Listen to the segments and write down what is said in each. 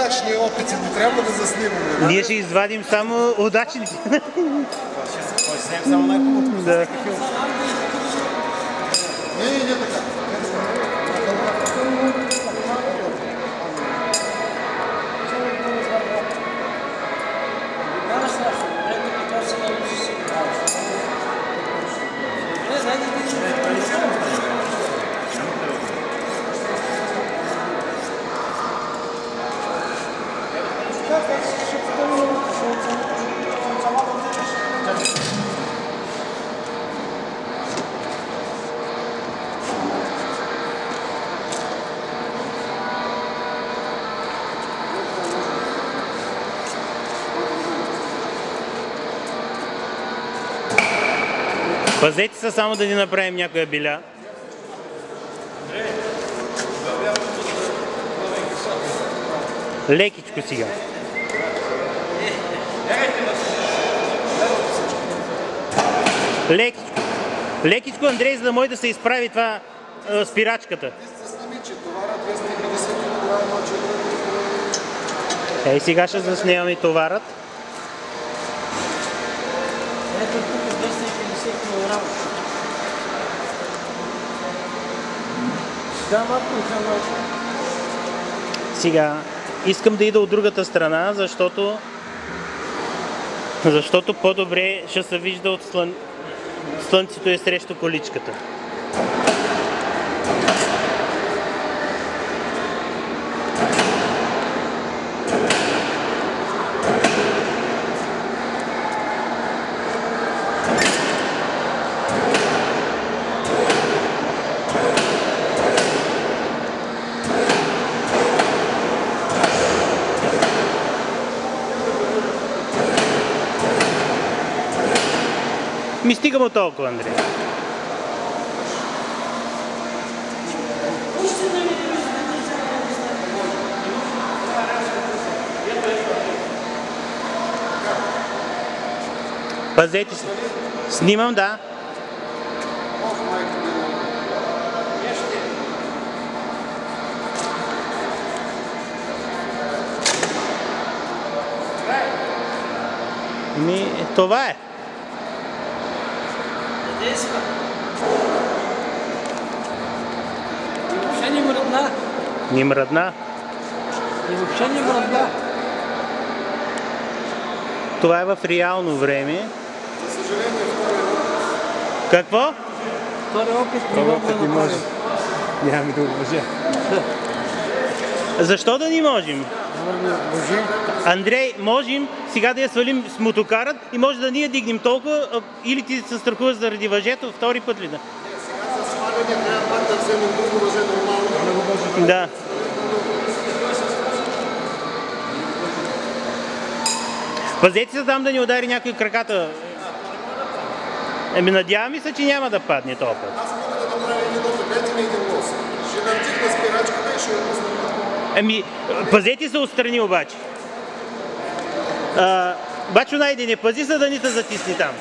неудачни опити, не трябва да заснимаме. Ние ще извадим само удачните. Ще вземем само най-хубавото. Да. Не така. Пазете се само да ни направим някоя биля. Лекичко сега. Лекичко. Лекичко, Андрей, за да може да се изправи това спирачката. Ей, сега ще заснемаме и товарът. Ето тук 250 кг. Да, малко и малко. Сега искам да ида от другата страна, защото по-добре ще се вижда от слънцето е срещу количката. Ми стигаме толкова, Андрей. Пазете се. Снимам, да. Това е. Въобще не мръдна. Не мръдна. И въобще не мръдна. Това е в реално време. За съжаление, Какво? Втори опит не мога да направим. Нямаме да уважа. Защо да не можем? Андрей, можем сега да я свалим с мотокарът и може да ние дигнем толкова, или ти се страхуваш заради въжето, втори път ли да? сега за сваляне трябва пак да вземем друго въже нормално. Да. Пазете се там да ни удари някой краката. Надяваме се, че няма да падне този път. Аз мога да направя един опит, дайте ми един лос. Ще натикна спирачката и ще я пусна. Пазете се отстрани обаче. Бачо найде, не пази се да ни те затисни там.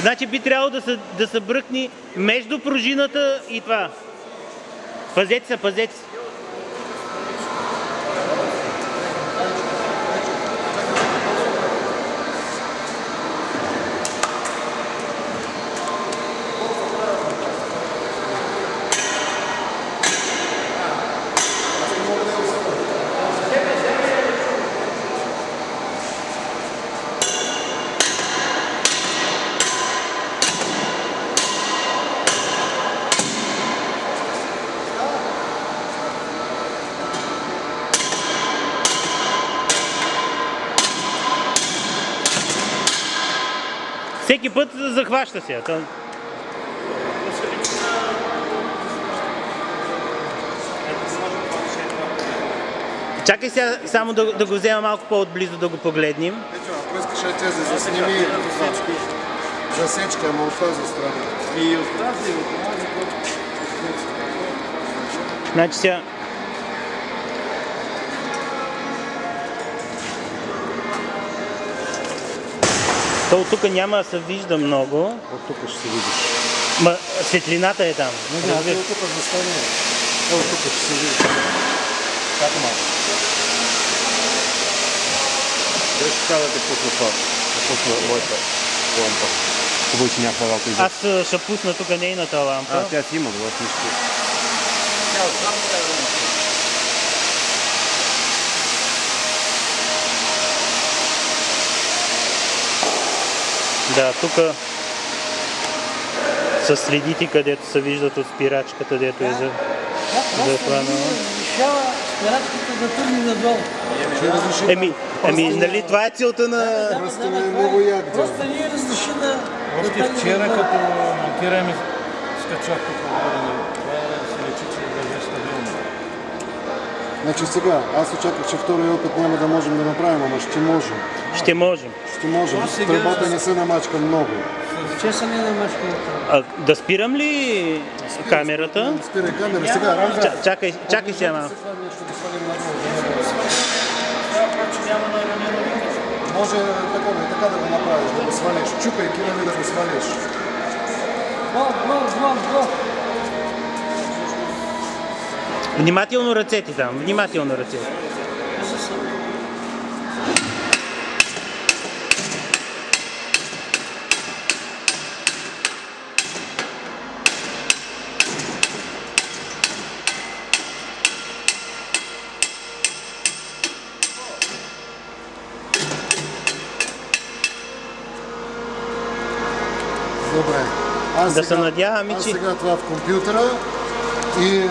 Значи би трябвало да се бръкне между пружината и това. Пазете се, пазете се. Всеки път захваща се. Чакай сега само да го взема малко по-отблизо да го погледнем. Ето, ако искаш тези, засними засечка, ама от тази страна. И от тази, и от тази, Значи сега... То от тук няма да се вижда много. от тук ще се видиш. Ма светлината е там. Не, аз от тук застане. От тук ще се видиш. Чакай малко. Дали ще трябва да те пусна това? Да пусна моята лампа. Хубаво, че някаква работа излезе. Аз ще пусна тук нейната лампа. Тя си има, но аз нищо. Да, тук са следите, където се виждат от спирачката, дето е за хранено. Разрешава спирачката да тръгне надолу. Еми, нали това е целта на... Просто не е много як. Просто ние разреши да... Още вчера, като монтираме, скачах тук отгоре. Това е да се лечи, че да държи стабилно. Значи сега, аз очаквах, че втория опит няма да можем да направим, ама ще можем. Ще можем. Ще можем. Тръбата не се намачка много. Че са не намашката. Да спирам ли камерата? Спирай камера, сега, ранга. Чакай сега малко. Може така да го направиш, да го свалиш. Чупайки, нали да го свалиш. Го! Внимателно ръцете там, внимателно ръцете. Добре. Да се надяваме, Аз че... сега това в компютъра и